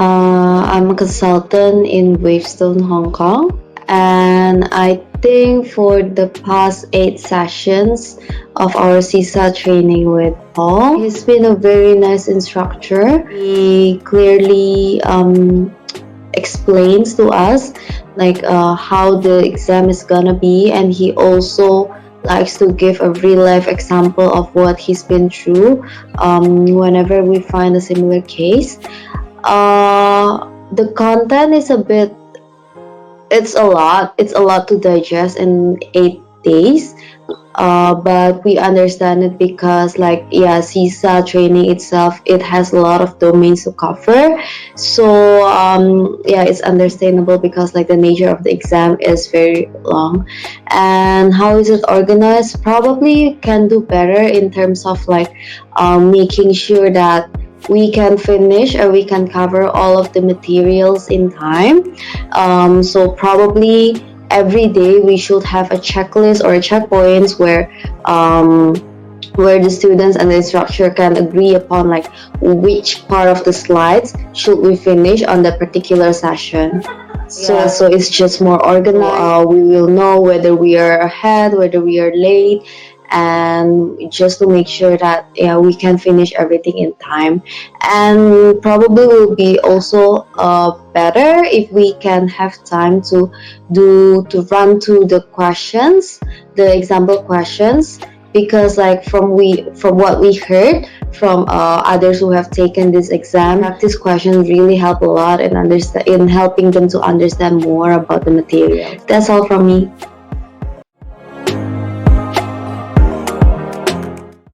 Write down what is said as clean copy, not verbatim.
I'm a consultant in Wavestone, Hong Kong, and I think for the past 8 sessions of our CISA training with Paul, he's been a very nice instructor. He clearly explains to us like how the exam is gonna be, and he also likes to give a real life example of what he's been through whenever we find a similar case. The content is it's a lot to digest in 8 days, but we understand it because CISA training itself, it has a lot of domains to cover. So it's understandable because the nature of the exam is very long. And how is it organized? Probably can do better in terms of making sure that we can finish or we can cover all of the materials in time. So probably every day we should have a checklist or checkpoints where the students and the instructor can agree upon which part of the slides should we finish on that particular session. So it's just more organized. We will know whether we are ahead, whether we are late, and just to make sure that we can finish everything in time. And probably will be also better if we can have time to run through the questions, the example questions, because from what we heard from others who have taken this exam, practice questions really help a lot in helping them to understand more about the material. That's all from me.